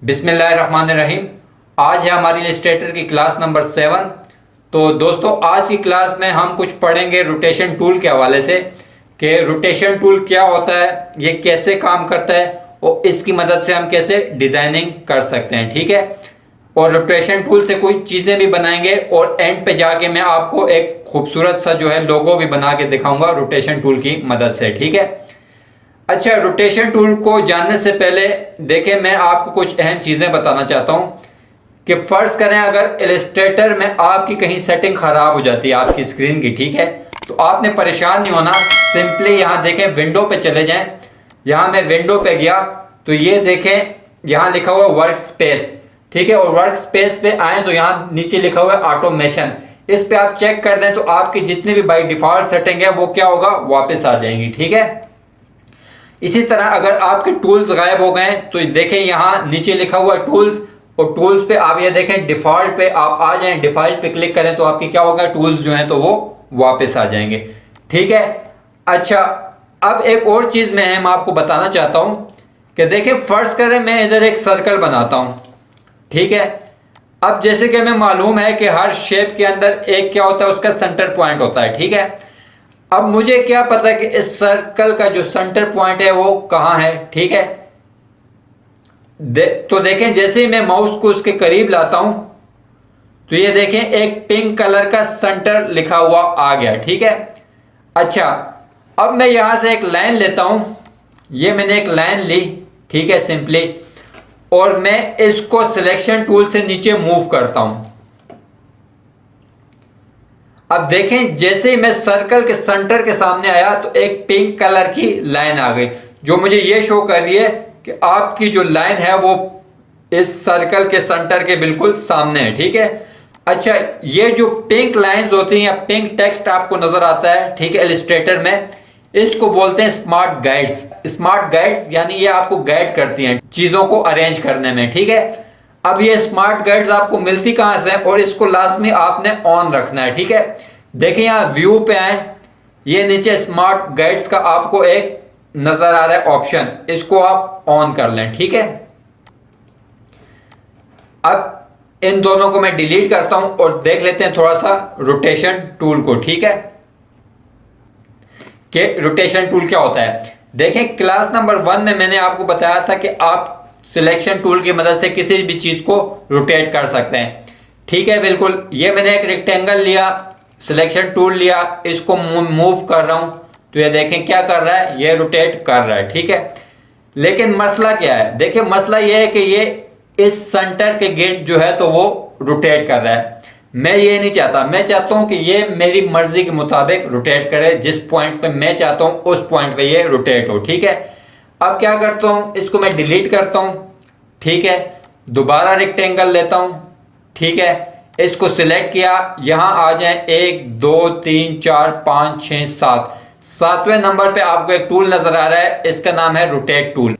बिस्मिल्लाहिर्रहमानिर्रहीम। आज है हमारी इलस्ट्रेटर की क्लास नंबर 7। तो दोस्तों, आज की क्लास में हम कुछ पढ़ेंगे रोटेशन टूल के हवाले से कि रोटेशन टूल क्या होता है, ये कैसे काम करता है और इसकी मदद से हम कैसे डिज़ाइनिंग कर सकते हैं। ठीक है, और रोटेशन टूल से कोई चीज़ें भी बनाएंगे और एंड पे जाके मैं आपको एक खूबसूरत सा जो है लोगो भी बना के दिखाऊंगा रोटेशन टूल की मदद से। ठीक है, अच्छा, रोटेशन टूल को जानने से पहले देखें, मैं आपको कुछ अहम चीज़ें बताना चाहता हूं कि फ़र्ज़ करें अगर इलस्ट्रेटर में आपकी कहीं सेटिंग ख़राब हो जाती है आपकी स्क्रीन की, ठीक है, तो आपने परेशान नहीं होना। सिंपली यहाँ देखें, विंडो पे चले जाएं। यहाँ मैं विंडो पे गया तो ये देखें, यहाँ लिखा हुआ वर्क स्पेस। ठीक है, और वर्क स्पेस पे आए तो यहाँ नीचे लिखा हुआ है ऑटोमेशन। इस पे आप चेक कर दें तो आपकी जितनी भी बाई डिफ़ॉल्ट सेटिंग है वो क्या होगा, वापस आ जाएंगी। ठीक है, इसी तरह अगर आपके टूल्स गायब हो गए तो देखें यहाँ नीचे लिखा हुआ टूल्स, और टूल्स पे आप ये देखें डिफ़ॉल्ट पे आप आ जाएं। डिफ़ॉल्ट पे क्लिक करें तो आपकी क्या होगा, टूल्स जो हैं तो वो वापस आ जाएंगे। ठीक है, अच्छा, अब एक और चीज़ मैं आपको बताना चाहता हूँ कि देखें, फ़र्ज़ करें मैं इधर एक सर्कल बनाता हूँ। ठीक है, अब जैसे कि हमें मालूम है कि हर शेप के अंदर एक क्या होता है, उसका सेंटर पॉइंट होता है। ठीक है, अब मुझे क्या पता है कि इस सर्कल का जो सेंटर पॉइंट है वो कहाँ है। ठीक है, तो देखें, जैसे ही मैं माउस को उसके करीब लाता हूं तो ये देखें एक पिंक कलर का सेंटर लिखा हुआ आ गया। ठीक है, अच्छा, अब मैं यहां से एक लाइन लेता हूं। ये मैंने एक लाइन ली, ठीक है, सिंपली, और मैं इसको सिलेक्शन टूल से नीचे मूव करता हूं। अब देखें, जैसे ही मैं सर्कल के सेंटर के सामने आया तो एक पिंक कलर की लाइन आ गई, जो मुझे ये शो कर रही है कि आपकी जो लाइन है वो इस सर्कल के सेंटर के बिल्कुल सामने है। ठीक है, अच्छा, ये जो पिंक लाइंस होती हैं या पिंक टेक्स्ट आपको नजर आता है, ठीक है, इलस्ट्रेटर में, इसको बोलते हैं स्मार्ट गाइड्स। स्मार्ट गाइड्स यानी ये आपको गाइड करती हैं चीज़ों को अरेंज करने में। ठीक है, अब ये स्मार्ट गाइड्स आपको मिलती कहाँ से है, और इसको लाजमी आपने ऑन रखना है। ठीक है, देखिए यहाँ व्यू पे आए, ये नीचे स्मार्ट गाइड्स का आपको एक नजर आ रहा है ऑप्शन, इसको आप ऑन कर लें। ठीक है, अब इन दोनों को मैं डिलीट करता हूं और देख लेते हैं थोड़ा सा रोटेशन टूल को। ठीक है, कि रोटेशन टूल क्या होता है। देखें, क्लास नंबर 1 में मैंने आपको बताया था कि आप सिलेक्शन टूल की मदद से किसी भी चीज को रोटेट कर सकते हैं। ठीक है, बिल्कुल, ये मैंने एक रेक्टेंगल लिया, सिलेक्शन टूल लिया, इसको मूव कर रहा हूं तो ये देखें क्या कर रहा है, ये रोटेट कर रहा है। ठीक है, लेकिन मसला क्या है, देखिए मसला ये है कि ये इस सेंटर के गेट जो है तो वो रोटेट कर रहा है। मैं ये नहीं चाहता, मैं चाहता हूं कि ये मेरी मर्जी के मुताबिक रोटेट करे, जिस पॉइंट पे मैं चाहता हूं उस पॉइंट पे ये रोटेट हो। ठीक है, अब क्या करता हूं, इसको मैं डिलीट करता हूं। ठीक है, दोबारा रेक्टेंगल लेता हूं। ठीक है, इसको सिलेक्ट किया, यहां आ जाए 1 2 3 4 5 6 7, 7वें नंबर पे आपको एक टूल नजर आ रहा है, इसका नाम है रोटेट टूल।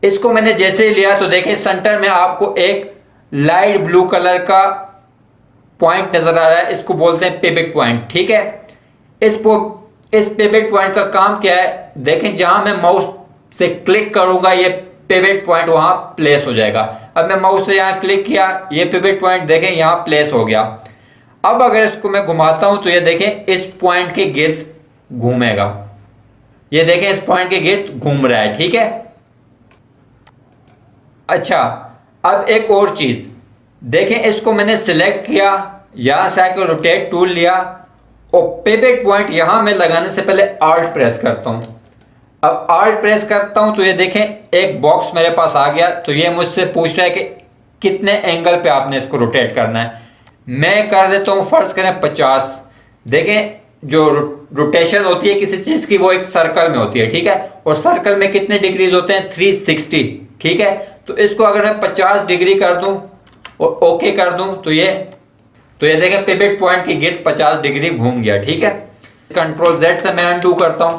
इसको मैंने जैसे ही लिया तो देखें सेंटर में आपको एक लाइट ब्लू कलर का पॉइंट नजर आ रहा है, इसको बोलते हैं पिवट पॉइंट। ठीक है, इस पिवट पॉइंट का काम क्या है, देखें जहां मैं माउस से क्लिक करूंगा ये पिवट पॉइंट वहां प्लेस हो जाएगा। अब मैं माउस से यहां क्लिक किया, ये पिवट पॉइंट देखें यहां प्लेस हो गया। अब अगर इसको मैं घुमाता हूं तो ये देखें इस पॉइंट के गिर्द घूमेगा, ये देखें इस पॉइंट के गिर्द घूम रहा है। ठीक है, अच्छा, अब एक और चीज देखें, इसको मैंने सिलेक्ट किया, यहां से आकर रोटेट टूल लिया, और पिवट पॉइंट यहां मैं लगाने से पहले आल्ट प्रेस करता हूं। अब आल्ट प्रेस करता हूं तो ये देखें एक बॉक्स मेरे पास आ गया, तो ये मुझसे पूछ रहा है कि कितने एंगल पे आपने इसको रोटेट करना है। मैं कर देता हूं फर्ज करें 50। देखें, जो रोटेशन होती है किसी चीज की वो एक सर्कल में होती है। ठीक है, और सर्कल में कितने डिग्रीज होते हैं, 360। ठीक है, तो इसको अगर मैं 50 डिग्री कर दूं और ओके कर दूं तो ये देखें पिवट पॉइंट की गिर्द 50 डिग्री घूम गया। ठीक है, कंट्रोल Z से मैं अनडू करता हूं,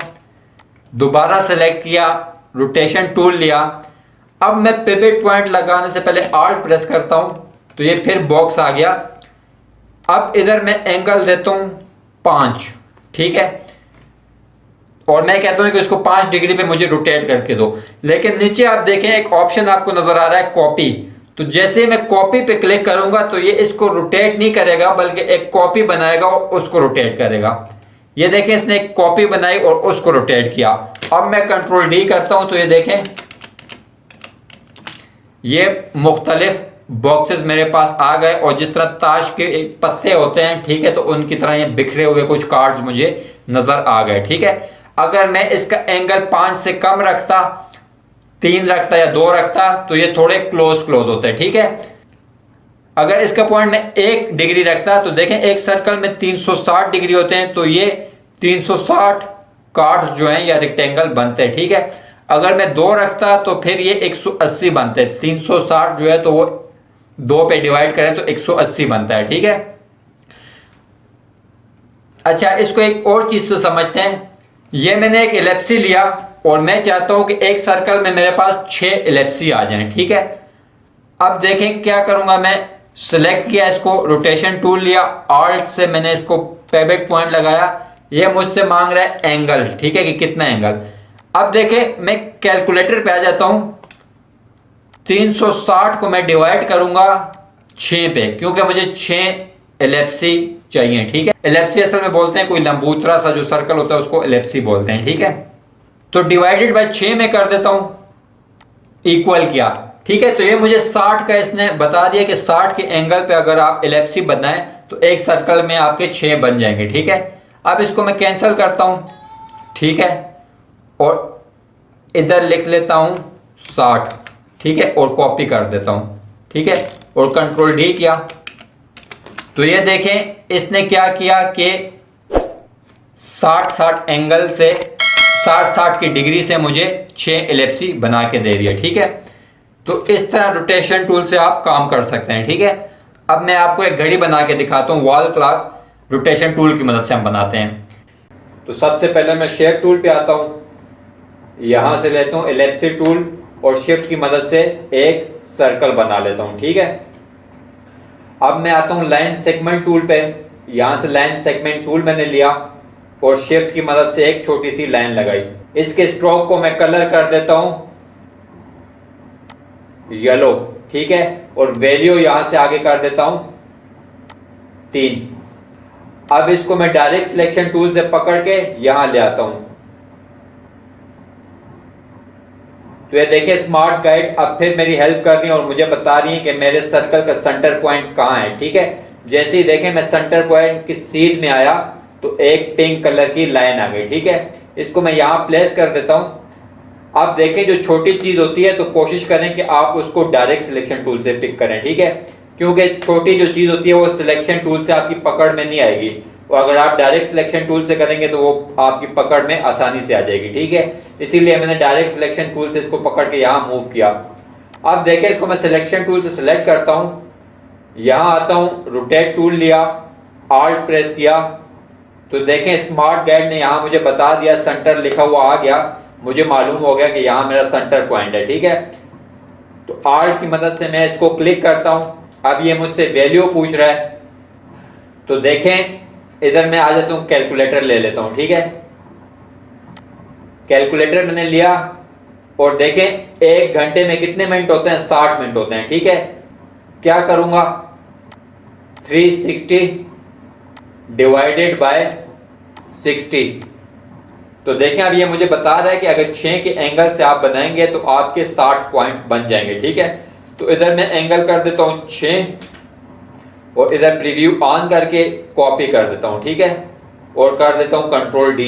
दोबारा सेलेक्ट किया, रोटेशन टूल लिया, अब मैं पिवट पॉइंट लगाने से पहले आल्ट प्रेस करता हूं तो ये फिर बॉक्स आ गया। अब इधर मैं एंगल देता हूं 5। ठीक है, और मैं कहता हूं कि इसको 5 डिग्री पे मुझे रोटेट करके दो, लेकिन नीचे आप देखें एक ऑप्शन आपको नजर आ रहा है कॉपी। तो जैसे मैं कॉपी पे क्लिक करूंगा तो ये इसको रोटेट नहीं करेगा, बल्कि एक कॉपी बनाएगा और उसको रोटेट करेगा। ये देखें, इसने एक कॉपी बनाई और उसको रोटेट किया। अब मैं कंट्रोल डी करता हूं तो ये देखें, ये मुख्तलिफ बॉक्सेस मेरे पास आ गए और जिस तरह ताश के पत्ते होते हैं, ठीक है, तो उनकी तरह ये बिखरे हुए कुछ कार्ड्स मुझे नजर आ गए। ठीक है, अगर मैं इसका एंगल 5 से कम रखता, 3 रखता या 2 रखता तो ये थोड़े क्लोज होते हैं। ठीक है, अगर इसका पॉइंट मैं 1 डिग्री रखता तो देखें एक सर्कल में 360 डिग्री होते हैं, तो ये 360 कार्ड्स जो हैं या रेक्टेंगल बनते हैं। ठीक है, अगर मैं 2 रखता तो फिर ये 180 बनते हैं। 360 जो है तो वो 2 पे डिवाइड करें तो 180 बनता है। ठीक है, अच्छा, इसको एक और चीज से समझते हैं। ये मैंने एक एलिप्सी लिया और मैं चाहता हूं कि एक सर्कल में मेरे पास 6 एलिप्सी आ जाएं। ठीक है, अब देखें क्या करूंगा मैं। सिलेक्ट किया, इसको रोटेशन टूल लिया, ऑल्ट से मैंने इसको पिवट पॉइंट लगाया। ये मुझसे मांग रहा है एंगल, ठीक है, कि कितना एंगल। अब देखें मैं कैलकुलेटर पे आ जाता हूं, 360 को मैं डिवाइड करूंगा 6 पे, क्योंकि मुझे 6 एलिप्सी चाहिए। ठीक है, एलिप्सी असल में बोलते हैं कोई लंबूतरा सा जो सर्कल होता है उसको एलिप्सी बोलते हैं। ठीक है, तो डिवाइडेड बाय 6 में कर देता हूं, इक्वल किया। ठीक है, तो ये मुझे 60 का इसने बता दिया कि 60 के एंगल पे अगर आप एलिप्सी बनाएं तो एक सर्कल में आपके 6 बन जाएंगे। ठीक है, अब इसको मैं कैंसिल करता हूं। ठीक है, और इधर लिख लेता हूं 60। ठीक है, और कॉपी कर देता हूं। ठीक है, और कंट्रोल डी किया तो ये देखें इसने क्या किया कि 60 एंगल से 60 की डिग्री से मुझे 6 एलिप्सी बना के दे दिया। ठीक है, तो इस तरह रोटेशन टूल से आप काम कर सकते हैं। ठीक है, अब मैं आपको एक घड़ी बना के दिखाता हूँ। वॉल क्लॉक रोटेशन टूल की मदद से हम बनाते हैं। तो सबसे पहले मैं शेप टूल पे आता हूँ, यहाँ से लेता हूँ एलिप्सी टूल और शिफ्ट की मदद से एक सर्कल बना लेता हूँ। ठीक है, अब मैं आता हूँ लाइन सेगमेंट टूल पे, यहाँ से लाइन सेगमेंट टूल मैंने लिया और शिफ्ट की मदद से एक छोटी सी लाइन लगाई। इसके स्ट्रोक को मैं कलर कर देता हूँ येलो। ठीक है, और वैल्यू यहां से आगे कर देता हूं 3। अब इसको मैं डायरेक्ट सिलेक्शन टूल से पकड़ के यहां ले आता हूं। तो ये देखिए स्मार्ट गाइड अब फिर मेरी हेल्प कर रही है और मुझे बता रही है कि मेरे सर्कल का सेंटर पॉइंट कहां है। ठीक है, जैसे ही देखें मैं सेंटर पॉइंट की सीध में आया तो एक पिंक कलर की लाइन आ गई। ठीक है, इसको मैं यहां प्लेस कर देता हूं। अब देखें जो छोटी चीज होती है तो कोशिश करें कि आप उसको डायरेक्ट सिलेक्शन टूल से पिक करें। ठीक है, क्योंकि छोटी जो चीज होती है वो सिलेक्शन टूल से आपकी पकड़ में नहीं आएगी, और अगर आप डायरेक्ट सिलेक्शन टूल से करेंगे तो वो आपकी पकड़ में आसानी से आ जाएगी। ठीक है, इसीलिए मैंने डायरेक्ट सिलेक्शन टूल से इसको पकड़ के यहाँ मूव किया। अब देखें इसको मैं सिलेक्शन टूल से सिलेक्ट करता हूँ, यहाँ आता हूँ, रोटेट टूल लिया, ऑल्ट प्रेस किया, तो देखें स्मार्ट गाइड ने यहाँ मुझे बता दिया, सेंटर लिखा हुआ आ गया, मुझे मालूम हो गया कि यहाँ मेरा सेंटर पॉइंट है। ठीक है, तो ऑल्ट की मदद से मैं इसको क्लिक करता हूँ। अब ये मुझसे वैल्यू पूछ रहा है, तो देखें इधर मैं आ जाता हूँ, कैलकुलेटर ले लेता हूँ। ठीक है, कैलकुलेटर मैंने लिया और देखें 1 घंटे में कितने मिनट होते हैं, 60 मिनट होते हैं। ठीक है, क्या करूँगा, 360 डिवाइडेड बाय 60। तो देखें अब ये मुझे बता रहा है कि अगर 6 के एंगल से आप बनाएंगे तो आपके 60 पॉइंट बन जाएंगे। ठीक है, तो इधर मैं एंगल कर देता हूँ 6 और इधर प्रीव्यू ऑन करके कॉपी कर देता हूँ। ठीक है, और कर देता हूँ कंट्रोल डी।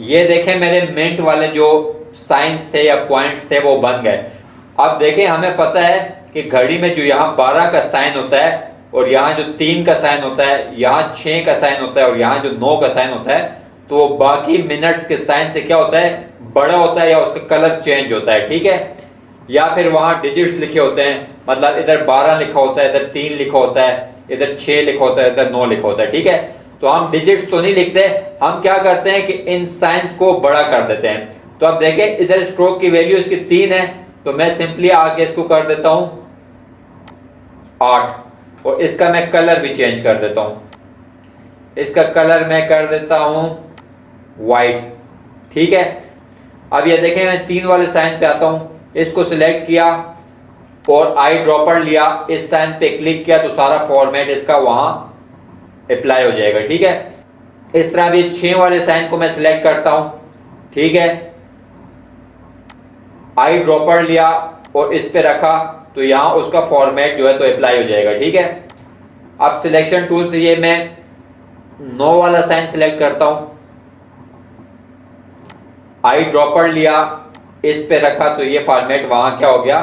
ये देखें मेरे मिनट वाले जो साइंस थे या पॉइंट्स थे वो बन गए। अब देखें हमें पता है कि घड़ी में जो यहाँ 12 का साइन होता है और यहाँ जो 3 का साइन होता है, यहाँ 6 का साइन होता है और यहाँ जो 9 का साइन होता है, तो बाकी मिनट्स के साइन से क्या होता है, बड़ा होता है या उसका कलर चेंज होता है। ठीक है, या फिर वहाँ डिजिट्स लिखे होते हैं, मतलब इधर 12 लिखा होता है, इधर 3 लिखा होता है, इधर 6 लिखा होता है, इधर 9 लिखा होता है। ठीक है, तो हम डिजिट्स तो नहीं लिखते, हम क्या करते हैं कि इन साइंस को बड़ा कर देते हैं। तो अब देखें इधर स्ट्रोक की वैल्यू इसकी 3 है, तो मैं सिंपली आगे इसको कर देता हूं 8 और इसका मैं कलर भी चेंज कर देता हूं। इसका कलर मैं कर देता हूं वाइट। ठीक है, अब ये देखें मैं 3 वाले साइन पे आता हूं, इसको सिलेक्ट किया और आई ड्रॉपर लिया, इस साइन पे क्लिक किया तो सारा फॉर्मेट इसका वहां अप्लाई हो जाएगा। ठीक है, इस तरह भी 6 वाले साइन को मैं सिलेक्ट करता हूं। ठीक है, आई ड्रॉपर लिया और इस पे रखा तो यहां उसका फॉर्मेट जो है तो अप्लाई हो जाएगा। ठीक है, अब सिलेक्शन टूल से ये मैं 9 वाला साइन सिलेक्ट करता हूं, आई ड्रॉपर लिया, इस पे रखा तो ये फॉर्मेट वहां क्या हो गया,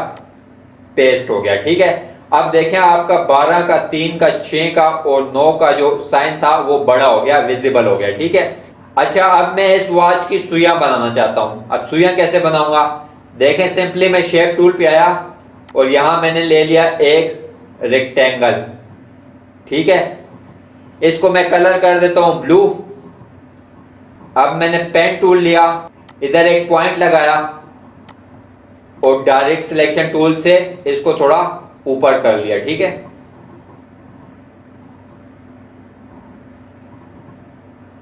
पेस्ट हो गया। ठीक है, अब देखें आपका 12 का, 3 का, 6 का और 9 का जो साइन था वो बड़ा हो गया, विजिबल हो गया। ठीक है, अच्छा अब मैं इस वॉच की सुइयां बनाना चाहता हूं। अब सुइयां कैसे बनाऊंगा, देखें सिंपली मैं शेप टूल पे आया और यहां मैंने ले लिया एक रेक्टेंगल। ठीक है, इसको मैं कलर कर देता हूं ब्लू। अब मैंने पेन टूल लिया, इधर एक पॉइंट लगाया और डायरेक्ट सिलेक्शन टूल से इसको थोड़ा ऊपर कर लिया। ठीक है,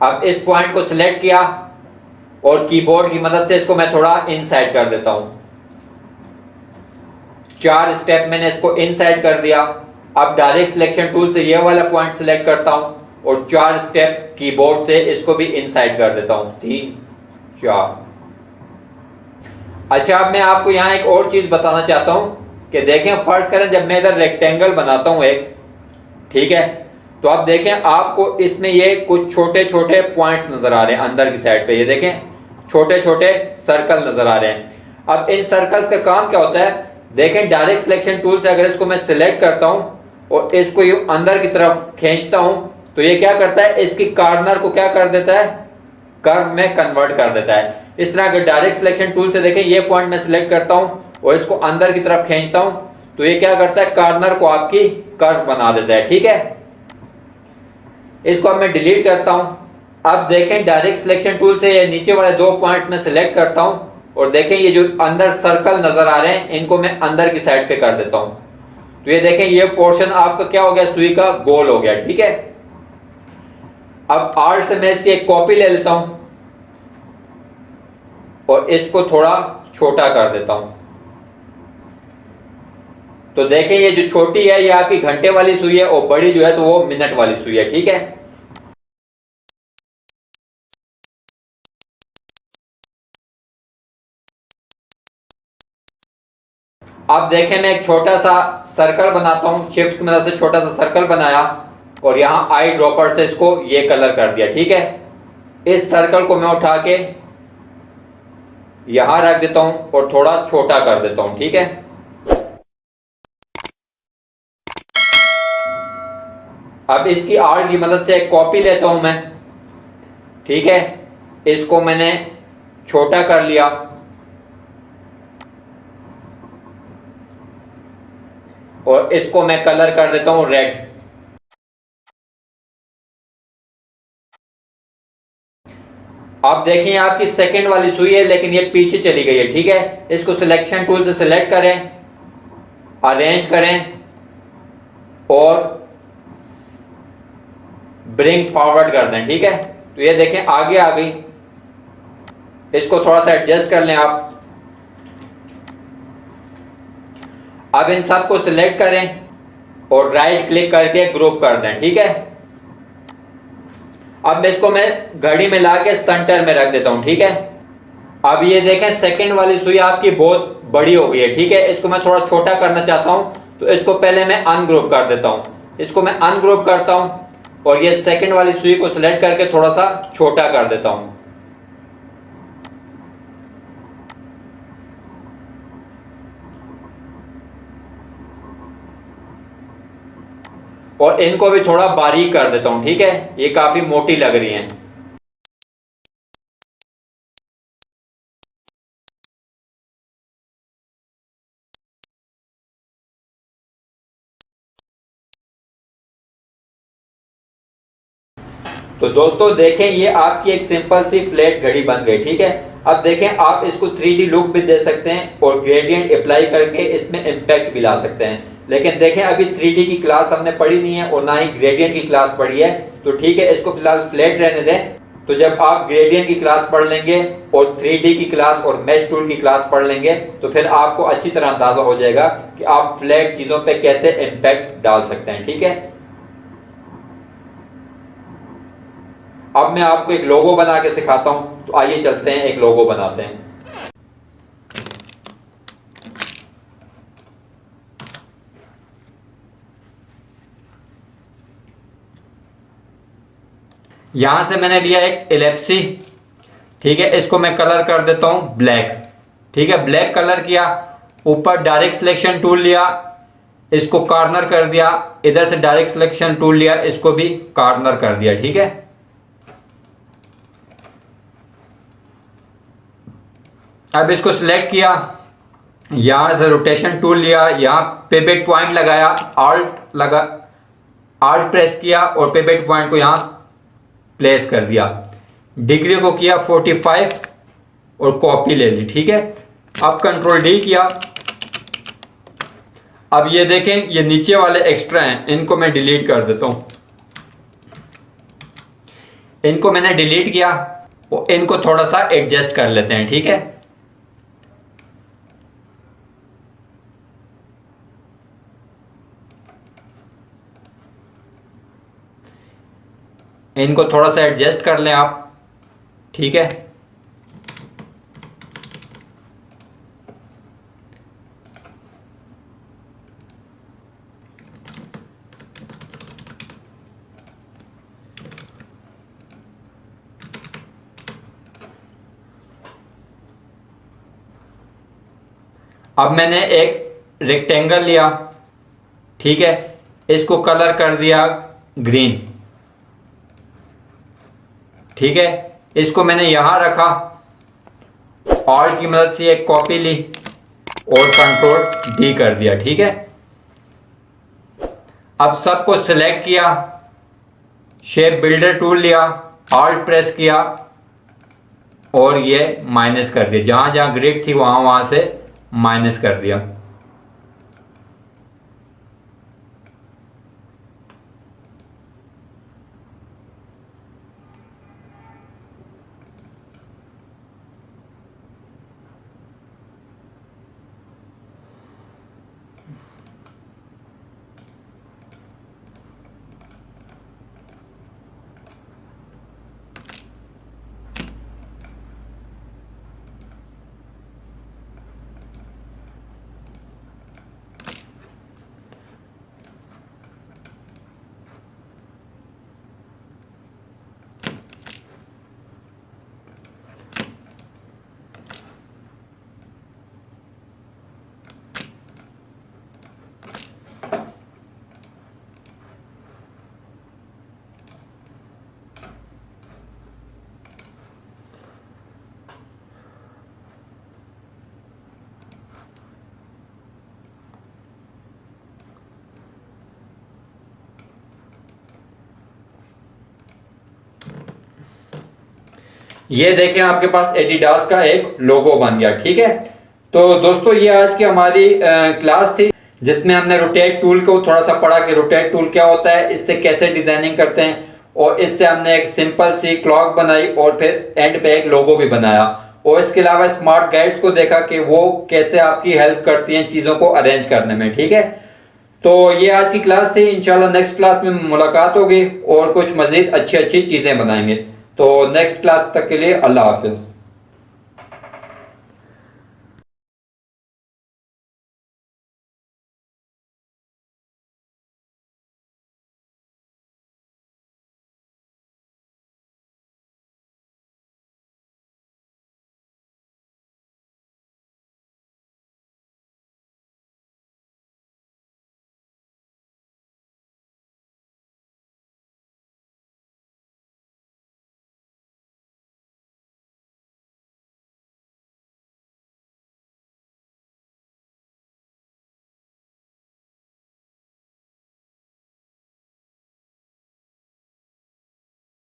अब इस पॉइंट को सिलेक्ट किया और कीबोर्ड की मदद से इसको मैं थोड़ा इनसाइड कर देता हूं। 4 स्टेप मैंने इसको इनसाइड कर दिया। अब डायरेक्ट सिलेक्शन टूल से ये वाला पॉइंट सिलेक्ट करता हूं और 4 स्टेप कीबोर्ड से इसको भी इनसाइड कर देता हूं, 3 4। अच्छा अब मैं आपको यहां एक और चीज बताना चाहता हूं कि देखें फर्ज करें जब मैं इधर रेक्टेंगल बनाता हूं एक, ठीक है, तो आप देखें आपको इसमें ये कुछ छोटे छोटे पॉइंट्स नजर आ रहे हैं अंदर की साइड पे, ये देखें छोटे छोटे सर्कल नजर आ रहे हैं। अब इन सर्कल्स का काम क्या होता है, देखें डायरेक्ट सिलेक्शन टूल से अगर इसको मैं सिलेक्ट करता हूं और इसको यूं अंदर की तरफ खींचता हूं तो ये क्या करता है, इसकी कॉर्नर को क्या कर देता है, कर्व में कन्वर्ट कर देता है। इस तरह अगर डायरेक्ट सिलेक्शन टूल से देखें ये पॉइंट मैं सिलेक्ट करता हूं और इसको अंदर की तरफ खींचता हूं तो ये क्या करता है, कॉर्नर को आपकी कर्व बना देता है। ठीक है, इसको अब मैं डिलीट करता हूं। अब देखें डायरेक्ट सिलेक्शन टूल से ये नीचे वाले 2 पॉइंट्स में सिलेक्ट करता हूं और देखें ये जो अंदर सर्कल नजर आ रहे हैं इनको मैं अंदर की साइड पे कर देता हूं तो ये देखें ये पोर्शन आपका क्या हो गया, सुई का गोल हो गया। ठीक है, अब आर्ट से मैं इसकी एक कॉपी ले लेता हूं और इसको थोड़ा छोटा कर देता हूं तो देखें ये जो छोटी है ये आपकी घंटे वाली सुई है और बड़ी जो है तो वो मिनट वाली सुई है। ठीक है, अब देखें मैं एक छोटा सा सर्कल बनाता हूं, शिफ्ट की मदद से छोटा सा सर्कल बनाया और यहां आई ड्रॉपर से इसको ये कलर कर दिया। ठीक है, इस सर्कल को मैं उठा के यहां रख देता हूं और थोड़ा छोटा कर देता हूं। ठीक है, अब इसकी आर्ट की मदद से एक कॉपी लेता हूं मैं। ठीक है, इसको मैंने छोटा कर लिया और इसको मैं कलर कर देता हूं रेड। अब देखिए आपकी सेकंड वाली सुई है लेकिन ये पीछे चली गई है। ठीक है, इसको सिलेक्शन टूल से सिलेक्ट करें, अरेंज करें और ब्रिंग फॉरवर्ड कर दें। ठीक है, तो ये देखें आगे आ गई। इसको थोड़ा सा एडजस्ट कर लें आप। अब इन सब को सिलेक्ट करें और राइट क्लिक करके ग्रुप कर दें। ठीक है, अब इसको मैं घड़ी में ला के सेंटर में रख देता हूं। ठीक है, अब ये देखें सेकंड वाली सुई आपकी बहुत बड़ी हो गई है। ठीक है, इसको मैं थोड़ा छोटा करना चाहता हूं तो इसको पहले मैं अनग्रुप कर देता हूं। इसको मैं अनग्रुप करता हूं और ये सेकंड वाली सुई को सिलेक्ट करके थोड़ा सा छोटा कर देता हूं। और इनको भी थोड़ा बारीक कर देता हूं। ठीक है, ये काफी मोटी लग रही हैं। तो दोस्तों देखें ये आपकी एक सिंपल सी फ्लैट घड़ी बन गई। ठीक है, अब देखें आप इसको 3D लुक भी दे सकते हैं और ग्रेडियंट अप्लाई करके इसमें इम्पैक्ट भी ला सकते हैं। लेकिन देखें अभी 3D की क्लास हमने पढ़ी नहीं है और ना ही ग्रेडियंट की क्लास पढ़ी है, तो ठीक है, इसको फिलहाल फ्लैट रहने दें। तो जब आप ग्रेडियंट की क्लास पढ़ लेंगे और 3D की क्लास और मैश टूल की क्लास पढ़ लेंगे तो फिर आपको अच्छी तरह अंदाजा हो जाएगा कि आप फ्लैट चीजों पे कैसे इम्पैक्ट डाल सकते हैं। ठीक है, अब मैं आपको एक लोगो बना के सिखाता हूं, तो आइए चलते हैं एक लोगो बनाते हैं। यहां से मैंने लिया एक एलिप्सी, ठीक है, इसको मैं कलर कर देता हूं ब्लैक। ठीक है, ब्लैक कलर किया, ऊपर डायरेक्ट सिलेक्शन टूल लिया, इसको कॉर्नर कर दिया, इधर से डायरेक्ट सिलेक्शन टूल लिया, इसको भी कॉर्नर कर दिया। ठीक है, अब इसको सिलेक्ट किया, यहां से रोटेशन टूल लिया, यहां पिवट पॉइंट लगाया, आल्ट प्रेस किया और पिवट पॉइंट को यहां प्लेस कर दिया, डिग्री को किया 45 और कॉपी ले ली। ठीक है, अब कंट्रोल डी किया। अब ये देखें, ये नीचे वाले एक्स्ट्रा हैं, इनको मैं डिलीट कर देता हूं। इनको मैंने डिलीट किया और इनको थोड़ा सा एडजस्ट कर लेते हैं। ठीक है, इनको थोड़ा सा एडजस्ट कर लें आप। ठीक है, अब मैंने एक रेक्टेंगल लिया, ठीक है, इसको कलर कर दिया ग्रीन। ठीक है, इसको मैंने यहां रखा, ऑल्ट की मदद से एक कॉपी ली और कंट्रोल डी कर दिया। ठीक है, अब सबको सिलेक्ट किया, शेप बिल्डर टूल लिया, ऑल्ट प्रेस किया और ये माइनस कर दिया, जहां जहां ग्रिड थी वहां से माइनस कर दिया। ये देखें, आपके पास एडिडास का एक लोगो बन गया। ठीक है, तो दोस्तों ये आज की हमारी क्लास थी जिसमें हमने रोटेट टूल को थोड़ा सा पढ़ा कि रोटेट टूल क्या होता है, इससे कैसे डिजाइनिंग करते हैं, और इससे हमने एक सिंपल सी क्लॉक बनाई और फिर एंड पे एक लोगो भी बनाया, और इसके अलावा स्मार्ट गाइड्स को देखा कि वो कैसे आपकी हेल्प करती हैं चीज़ों को अरेंज करने में। ठीक है, तो ये आज की क्लास थी। इंशाल्लाह नेक्स्ट क्लास में मुलाकात होगी और कुछ मज़ीद अच्छी अच्छी चीज़ें बनाएंगे। तो नेक्स्ट क्लास तक के लिए अल्लाह हाफिज़।